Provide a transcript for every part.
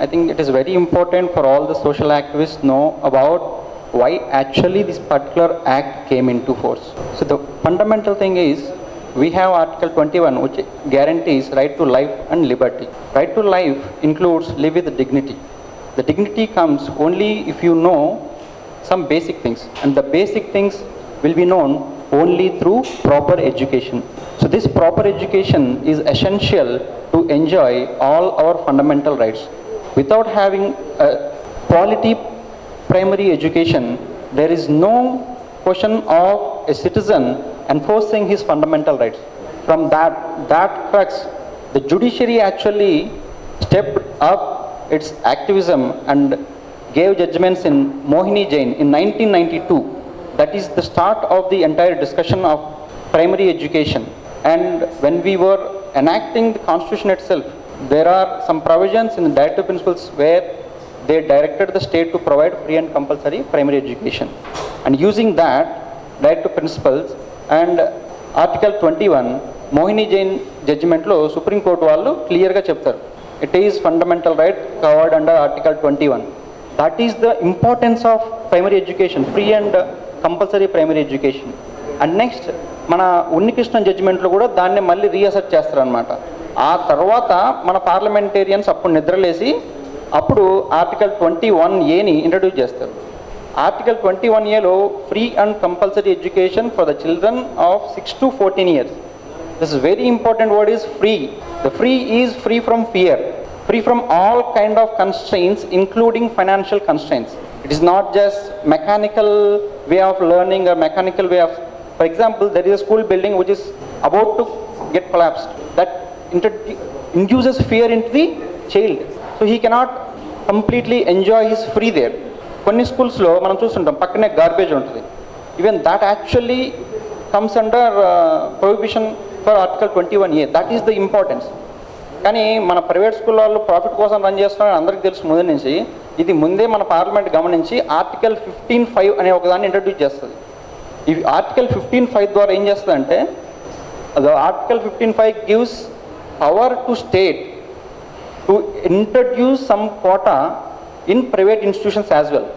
I think it is very important for all the social activists know about why actually this particular act came into force. So the fundamental thing is we have Article 21 which guarantees right to life and liberty. Right to life includes live with dignity. The dignity comes only if you know some basic things, and the basic things will be known only through proper education. So this proper education is essential to enjoy all our fundamental rights. Without having a quality primary education, there is no question of a citizen enforcing his fundamental rights. From that crux, the judiciary actually stepped up its activism and gave judgments in Mohini Jain in 1992. That is the start of the entire discussion of primary education. And when we were enacting the constitution itself, there are some provisions in the directive principles where they directed the state to provide free and compulsory primary education. And using that directive principles and Article 21, Mohini Jain judgment lo Supreme Court vallu clear ga cheptaru. It is fundamental right covered under Article 21. That is the importance of primary education, free and compulsory primary education. And next, మన ఉన్నికృష్ణన్ జడ్జిమెంట్లో కూడా దాన్ని మళ్ళీ రీఅసెట్ చేస్తారనమాట. ఆ తర్వాత మన parliamentarians అప్పుడు నిద్రలేసి అప్పుడు ఆర్టికల్ 21A ఇంట్రడ్యూస్ చేస్తారు. Article 21A free and compulsory education for the children of 6 to 14 years. This is very important word is free. The free is free from fear, free from all kind of constraints including financial constraints. It is not just mechanical way of learning or mechanical way of, for example, there is a school building which is about to get collapsed. That induces fear into the child. So he cannot completely enjoy his free there. కొన్ని స్కూల్స్లో మనం చూస్తుంటాం పక్కనే garbage ఉంటుంది. Even that actually comes under prohibition for article 21A. That is the importance. కానీ మన private school వాళ్ళు profit కోసం రన్ చేస్తున్నారని అందరికీ తెలుసు ముందు నుంచి. ఇది ముందే మన పార్లమెంట్ గమనించి ఆర్టికల్ 15(5) అనే ఒకదాన్ని ఇంట్రడ్యూస్ చేస్తుంది. ఈ ఆర్టికల్ 15(5) ద్వారా ఏం చేస్తుందంటే article 15(5) gives power to state to introduce some quota in private institutions as well.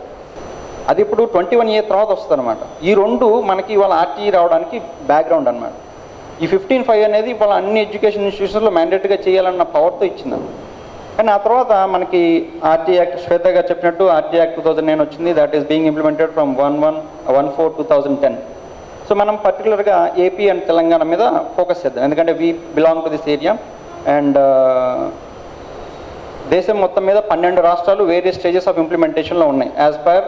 అది ఇప్పుడు 21A తర్వాత వస్తుంది అనమాట. ఈ రెండు మనకి ఇవాళ RTE రావడానికి బ్యాక్గ్రౌండ్ అనమాట. ఈ 15(5) అనేది ఇవాళ అన్ని ఎడ్యుకేషన్ ఇన్స్టిట్యూషన్స్లో మ్యాండేటరీగా చేయాలన్న పవర్తో ఇచ్చింది. కానీ ఆ తర్వాత మనకి RTE యాక్ట్ శ్వేత గారు చెప్పినట్టు RTE యాక్ట్ 2009 వచ్చింది. That is being implemented from 1/4/2010. So మనం పర్టికులర్గా ఏపీ అండ్ తెలంగాణ మీద ఫోకస్ చేద్దాం, ఎందుకంటే we belong to this area. And దేశం మొత్తం మీద 12 రాష్ట్రాలు వేరియస్ స్టేజెస్ ఆఫ్ ఇంప్లిమెంటేషన్లో ఉన్నాయి as per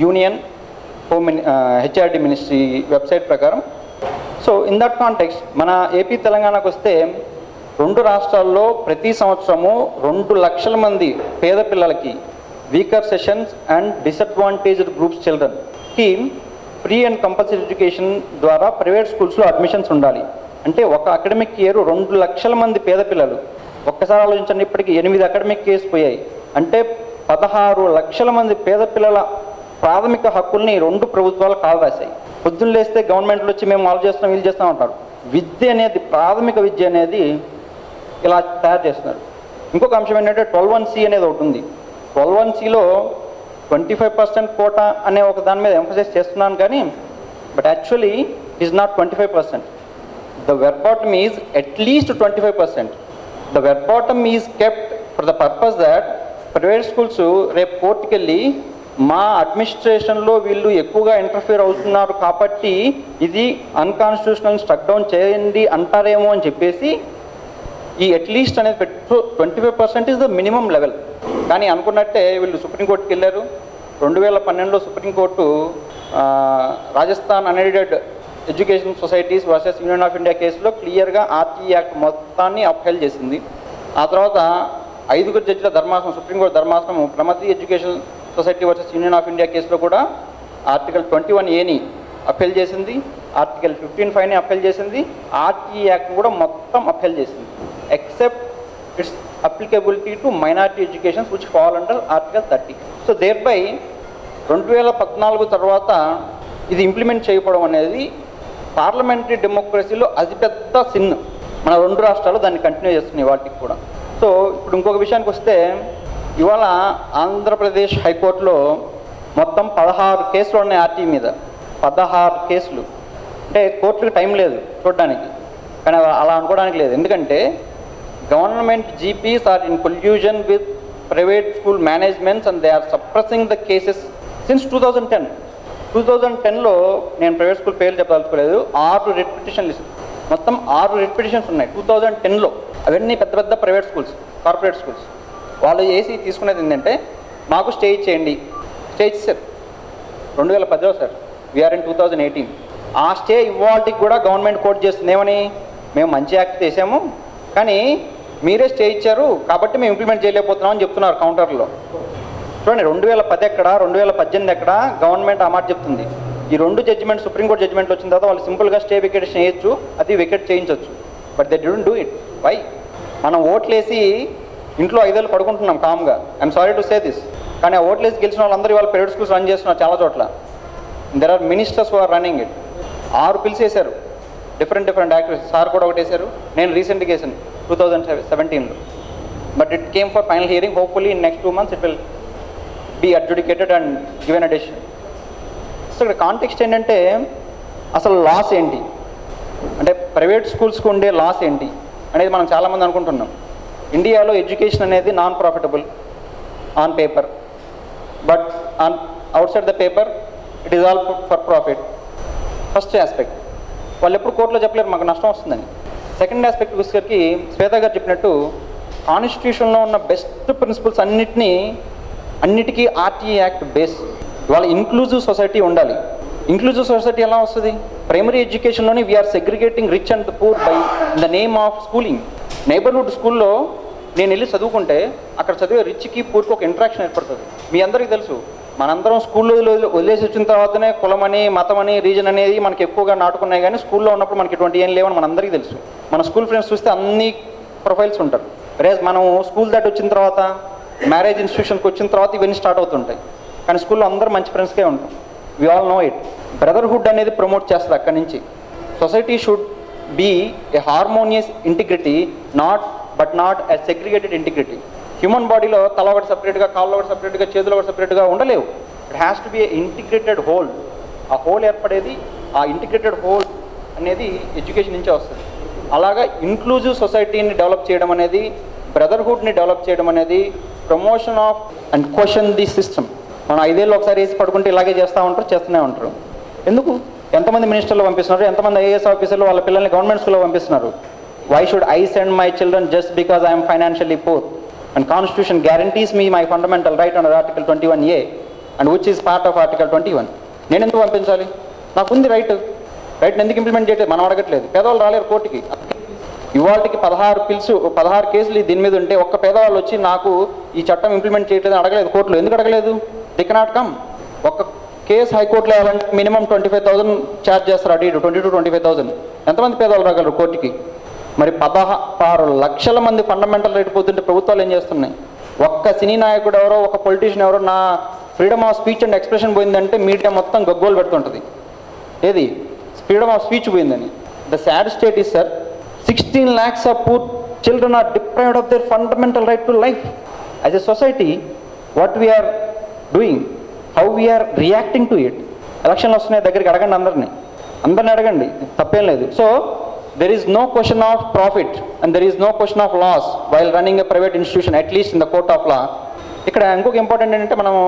union HRD ministry website ప్రకారం. సో ఇన్ దట్ కాంటెక్స్ట్ మన ఏపీ తెలంగాణకు వస్తే 2 రాష్ట్రాల్లో ప్రతి సంవత్సరము 2 లక్షల మంది పేద పిల్లలకి weaker sections and disadvantaged groups చిల్డ్రన్కి ఫ్రీ అండ్ కంపల్సరీ ఎడ్యుకేషన్ ద్వారా ప్రైవేట్ స్కూల్స్లో అడ్మిషన్స్ ఉండాలి. అంటే ఒక అకాడమిక్ ఇయర్ 2 లక్షల మంది పేద పిల్లలు. ఒక్కసారి ఆలోచించండి, ఇప్పటికీ 8 అకాడమిక్ ఇయర్స్ పోయాయి. అంటే 16 లక్షల మంది పేద పిల్లల ప్రాథమిక హక్కుల్ని 2 ప్రభుత్వాలు కాలు రాశాయి. పొద్దున్న లేస్తే గవర్నమెంట్లో వచ్చి మేము వాళ్ళు చేస్తున్నాం వీళ్ళు చేస్తాం అంటారు. విద్య అనేది, ప్రాథమిక విద్య అనేది ఇలా తయారు చేస్తున్నారు. ఇంకొక అంశం ఏంటంటే 12(1)C అనేది ఒకటి ఉంది. 12(1)Cలో 25% కోటా అనే ఒక దాని మీద ఎంఫసైజ్ చేస్తున్నాను, కానీ but actually it is not 25%. The verbatim is at least 25%. The verbatim is kept for the purpose that private schools రేపు కోర్టుకి వెళ్ళి మా అడ్మినిస్ట్రేషన్లో వీళ్ళు ఎక్కువగా ఇంటర్ఫియర్ అవుతున్నారు కాబట్టి ఇది అన్కాన్స్టిట్యూషనల్ స్ట్రక్ డౌన్ చేయండి అంటారేమో అని చెప్పేసి ఈ అట్లీస్ట్ అనేది 25% ఈజ్ ద మినిమం లెవెల్. కానీ అనుకున్నట్టే వీళ్ళు సుప్రీంకోర్టుకి వెళ్ళారు. 2012లో supreme court Rajasthan unaided education societies versus union of India కేసులో క్లియర్గా RTE యాక్ట్ మొత్తాన్ని అప్హెల్డ్ చేసింది. ఆ తర్వాత 5 జడ్జిల ధర్మాసనం, సుప్రీంకోర్టు ధర్మాసనం Pramati education society versus union of India కేసులో కూడా ఆర్టికల్ 21A అప్హెల్డ్ చేసింది, ఆర్టికల్ 15(5) అప్హెల్డ్ చేసింది, RTE యాక్ట్ కూడా మొత్తం అప్హెల్డ్ చేసింది except its applicability to minority educations which fall under article 30. So thereby 2014 తర్వాత ఇది ఇంప్లిమెంట్ చేయకపోవడం అనేది పార్లమెంటరీ డెమోక్రసీలో అతిపెద్ద సిన్. మన 2 రాష్ట్రాలు దాన్ని కంటిన్యూ చేస్తున్నాయి వాటికి కూడా. సో ఇప్పుడు ఇంకొక విషయానికి వస్తే ఇవాళ ఆంధ్రప్రదేశ్ హైకోర్టులో మొత్తం 16 కేసులు ఉన్నాయి ఆర్టీ మీద. 16 కేసులు. అంటే కోర్టులకు టైం లేదు చూడడానికి, కానీ అలా అనుకోవడానికి లేదు. ఎందుకంటే government GPs are in collusion with private school managements and they are suppressing the cases since 2010. 2010లో నేను ప్రైవేట్ స్కూల్ పేర్లు చెప్పదలుచుకోలేదు, 6 రిట్ పిటిషన్లు, మొత్తం 6 రిట్ పిటిషన్స్ ఉన్నాయి 2010లో. అవన్నీ పెద్ద పెద్ద ప్రైవేట్ స్కూల్స్, కార్పొరేట్ స్కూల్స్. వాళ్ళు ఏసీ తీసుకునేది ఏంటంటే మాకు స్టే ఇచ్చేయండి. స్టే ఇచ్చారు 2010లో సార్, వీఆర్ ఇన్ 2018. ఆ స్టే ఇవాళకి కూడా గవర్నమెంట్ కోర్టు చేస్తుంది ఏమని, మేము మంచి యాక్ట్ చేసాము కానీ మీరే స్టే ఇచ్చారు కాబట్టి మేము ఇంప్లిమెంట్ చేయలేకపోతున్నాం అని చెప్తున్నారు కౌంటర్లో. చూడండి 2010 ఎక్కడ, 2018 ఎక్కడ గవర్నమెంట్ ఆ మాట చెప్తుంది. ఈ 2 జడ్జిమెంట్ సుప్రీంకోర్టు జడ్జిమెంట్లు వచ్చిన తర్వాత వాళ్ళు సింపుల్గా స్టే వెకేషన్ చేయొచ్చు, అది వెకేట్ చేయించవచ్చు. But they didn't do it. Why? మనం ఓట్లేసి ఇంట్లో 5 ఏళ్ళు పడుకుంటున్నాం కామ్గా. I'm sorry to say this. కానీ ఆ ఓట్లేసి గెలిచిన వాళ్ళందరూ వాళ్ళు ప్రైవేట్ స్కూల్స్ రన్ చేస్తున్నారు చాలా చోట్ల. There are ministers who are running it. 6 PILs వేశారు, డిఫరెంట్ యాక్టివిటీస్. సార్ కూడా ఒకటి వేశారు, నేను రీసెంట్గా వేసాను 2017లో. But it came for final hearing. Hopefully in next 2 months it will be adjudicated and given a decision. So ఇక్కడ కాంటెక్స్ట్ ఏంటంటే అసలు లాస్ ఏంటి, అంటే ప్రైవేట్ స్కూల్స్కి ఉండే లాస్ ఏంటి అనేది మనం చాలామంది అనుకుంటున్నాం. ఇండియాలో ఎడ్యుకేషన్ అనేది non profitable on paper, but on outside the paper it is all for profit. First aspect వాళ్ళు ఎప్పుడు కోర్టులో చెప్పలేరు మాకు నష్టం వస్తుందని. సెకండ్ ఆస్పెక్ట్ వచ్చేసరికి శ్వేత గారు చెప్పినట్టు కాన్స్టిట్యూషన్లో ఉన్న బెస్ట్ ప్రిన్సిపల్స్ అన్నిటికీ ఆర్టీఈ యాక్ట్ బేస్. ఇవాళ ఇంక్లూజివ్ సొసైటీ ఉండాలి. ఇంక్లూజివ్ సొసైటీ ఎలా వస్తుంది? ప్రైమరీ ఎడ్యుకేషన్లోని we are segregating rich and poor by the name of schooling. Neighbourhood స్కూల్లో నేను వెళ్ళి చదువుకుంటే అక్కడ చదివే రిచ్కి పూర్కి ఒక ఇంట్రాక్షన్ ఏర్పడుతుంది. మీ అందరికీ తెలుసు, మనందరం స్కూల్లో వదిలేసి వచ్చిన తర్వాతనే కులమని, మతమని, రీజన్ అనేది మనకి ఎక్కువగా నాటుకున్నాయి. కానీ స్కూల్లో ఉన్నప్పుడు మనకి 20 ఏం లేవని మనందరికీ తెలుసు. మన స్కూల్ ఫ్రెండ్స్ చూస్తే అన్ని ప్రొఫైల్స్ ఉంటారు. రేజ్ మనం స్కూల్ దాటి వచ్చిన తర్వాత, మ్యారేజ్ ఇన్స్టిట్యూషన్కి వచ్చిన తర్వాత ఇవన్నీ స్టార్ట్ అవుతుంటాయి. కానీ స్కూల్లో అందరూ మంచి ఫ్రెండ్స్కే ఉంటాం. We all know it. Brotherhood అనేది ప్రమోట్ చేస్తుంది అక్కడి నుంచి. Society should be a harmonious integrity, but not a segregated integrity. Human బాడీలో తల ఒకటి సపరేట్గా, కాళ్ళు ఒకటి సపరేట్గా, చేతులు ఒకటి సపరేట్గా ఉండలేవు. It has to be A integrated whole. ఆ హోల్ ఏర్పడేది, ఆ ఇంటిగ్రేటెడ్ హోల్ అనేది ఎడ్యుకేషన్ నుంచే వస్తుంది. అలాగా ఇంక్లూజివ్ సొసైటీని డెవలప్ చేయడం అనేది, బ్రదర్హుడ్ని డెవలప్ చేయడం అనేది, promotion of and question the system. మనం 5 ఏళ్ళు ఒకసారి వేసి పడుకుంటే ఇలాగే చేస్తూనే ఉంటారు. ఎందుకు? ఎంతమంది మినిస్టర్లు పంపిస్తున్నారు, ఎంతమంది ఐఏఎస్ ఆఫీసర్లు వాళ్ళ పిల్లల్ని గవర్నమెంట్ స్కూల్లో పంపిస్తున్నారు. Why should I send my children just because I'm financially poor and constitution guarantees me my fundamental right under article 21A and which is part of article 21. నేను ఎందుకు పంపించాలి? నాకుంది రైట్ ఎందుకు ఇంప్లిమెంట్ చేయట్లేదు? మనం అడగట్లేదు. పేదవాళ్ళు రాలేరు కోర్టుకి. ఇవాళకి 16 కేసులు దీని మీద ఉంటే ఒక్క పేదవాళ్ళు వచ్చి నాకు ఈ చట్టం ఇంప్లిమెంట్ చేయట్లేదు అడగలేదు కోర్టులో. ఎందుకు అడగలేదు? They cannot come. ఒక్క కేసు హైకోర్టులో వేయాలంటే మినిమం 25,000 ఛార్జ్ చేస్తారు. అటు 20 to 25,000. ఎంతమంది పేదవాళ్ళు రాగలరు కోర్టుకి? మరి 16 లక్షల మంది ఫండమెంటల్ రైట్ పోతుంటే ప్రభుత్వాలు ఏం చేస్తున్నాయి? ఒక్క సినీ నాయకుడు ఎవరో, ఒక పొలిటీషియన్ ఎవరో నా freedom of speech and expression పోయిందంటే మీడియా మొత్తం గగ్గోలు పెడుతుంటుంది. ఏది? ఫ్రీడమ్ ఆఫ్ స్పీచ్ పోయిందని. The sad state is sir, 16 lakhs of poor children are deprived of their fundamental right to life. As a society, what we are doing, how we are reacting to it. ఎలక్షన్లు వస్తున్నాయి, దగ్గరికి అడగండి, అందరిని అడగండి, తప్పేం లేదు. So there is no question of profit and there is no question of loss while running a private institution, at least in the court of law. ఇక్కడ ఇంకొక ఇంపార్టెంట్ ఏంటంటే మనము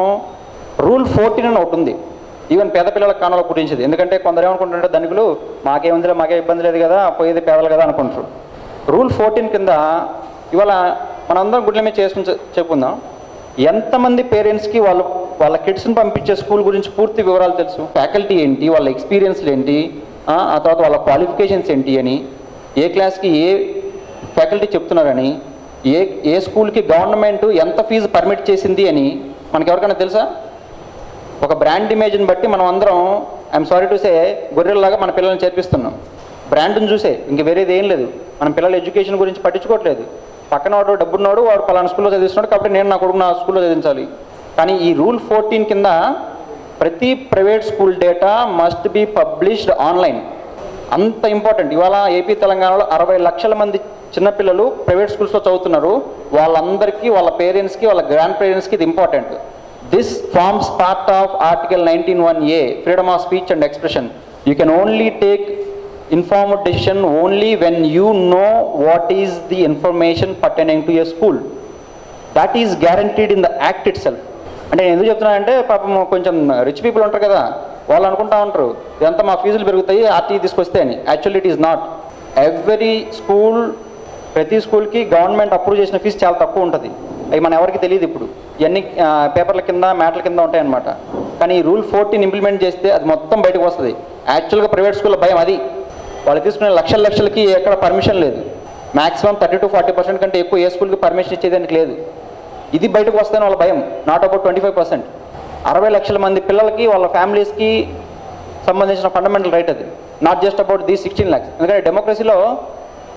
రూల్ 14 అని ఒకటి ఉంది. ఈవెన్ పేద పిల్లలకు కానాలో పుట్టించేది. ఎందుకంటే కొందరు ఏమనుకుంటుంటే ధనికులు మాకేముందిలే, మాకే ఇబ్బంది లేదు కదా, పోయేది పేదలు కదా అనుకుంటారు. రూల్ 14 కింద ఇవాళ మనందరం గుడ్ల మీద చేసుకుని చెప్పుకుందాం. ఎంతమంది పేరెంట్స్కి వాళ్ళ కిడ్స్ని పంపించే స్కూల్ గురించి పూర్తి వివరాలు తెలుసు? ఫ్యాకల్టీ ఏంటి, వాళ్ళ ఎక్స్పీరియన్స్లు ఏంటి, ఆ తర్వాత వాళ్ళ క్వాలిఫికేషన్స్ ఏంటి అని, ఏ క్లాస్కి ఏ ఫ్యాకల్టీ చెప్తున్నారని, ఏ స్కూల్కి గవర్నమెంట్ ఎంత ఫీజు పర్మిట్ చేసింది అని మనకి ఎవరికైనా తెలుసా? ఒక బ్రాండ్ ఇమేజ్ని బట్టి మనం అందరం ఐఎమ్ సారీ టు సే గొర్రెల్లాగా మన పిల్లల్ని చేర్పిస్తున్నాం. బ్రాండ్ని చూసే, ఇంక వేరేది ఏం లేదు. మన పిల్లల ఎడ్యుకేషన్ గురించి పట్టించుకోవట్లేదు. పక్కన వాడు డబ్బున్నాడు, వాడు పలానా స్కూల్లో చదివిస్తున్నాడు కాబట్టి నేను నా కొడుకు నా స్కూల్లో చదివించాలి. కానీ ఈ రూల్ 14 కింద ప్రతి private school data must be published online. అంత ఇంపార్టెంట్. ఇవాళ ఏపీ తెలంగాణలో 60 లక్షల మంది చిన్నపిల్లలు ప్రైవేట్ స్కూల్స్లో చదువుతున్నారు, వాళ్ళందరికీ వాళ్ళ పేరెంట్స్కి వాళ్ళ గ్రాండ్ పేరెంట్స్కి ఇది important. This forms part of article 19(1)(a) freedom of speech and expression. You can only take informed decision only when you know what is the information pertaining to your school. That is guaranteed in the act itself. అంటే నేను ఎందుకు చెప్తున్నానంటే పాపం కొంచెం rich people ఉంటారు కదా, వాళ్ళు అనుకుంటా ఉంటారు ఇదంతా మా ఫీజులు పెరుగుతాయి ఆర్టీఈ తీసుకొస్తే అని. Actually it is not. Every school, ప్రతి స్కూల్కి గవర్నమెంట్ అప్రూవ్ చేసిన ఫీజు చాలా తక్కువ ఉంటుంది. అవి మన ఎవరికి తెలియదు. ఇప్పుడు ఇవన్నీ పేపర్ల కింద మ్యాట్ల కింద ఉంటాయన్నమాట. కానీ ఈ రూల్ 14 ఇంప్లిమెంట్ చేస్తే అది మొత్తం బయటకు వస్తుంది. యాక్చువల్గా ప్రైవేట్ స్కూల్లో భయం అది. వాళ్ళు తీసుకునే లక్షలకి ఎక్కడ పర్మిషన్ లేదు. మ్యాక్సిమం 30 to 40% కంటే ఎక్కువ ఏ స్కూల్కి పర్మిషన్ ఇచ్చేదానికి లేదు. ఇది బయటకు వస్తుందని వాళ్ళ భయం. Not about 25%. 60 లక్షల మంది పిల్లలకి వాళ్ళ ఫ్యామిలీస్కి సంబంధించిన ఫండమెంటల్ రైట్ అది. Not just about the 16 lakhs. ఎందుకంటే డెమోక్రసీలో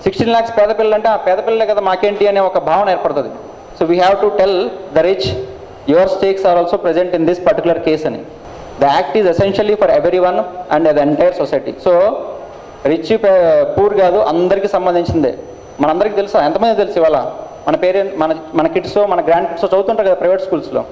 16 lakhs పేద పిల్లలు అంటే ఆ పేద పిల్లలే కదా మాకేంటి అనే ఒక భావన ఏర్పడుతుంది. So we have to tell the rich your stakes are also present in this particular case అని. The act is essentially for every one and the entire society. So rich poor కాదు, అందరికీ సంబంధించిందే. మనందరికీ తెలుసా? ఎంతమంది తెలుసు ఇవాళ మన పేరెంట్ మన కిడ్స్ మన గ్రాండ్ కిడ్స్ చదువుతుంటారు కదా ప్రైవేట్ స్కూల్స్లో.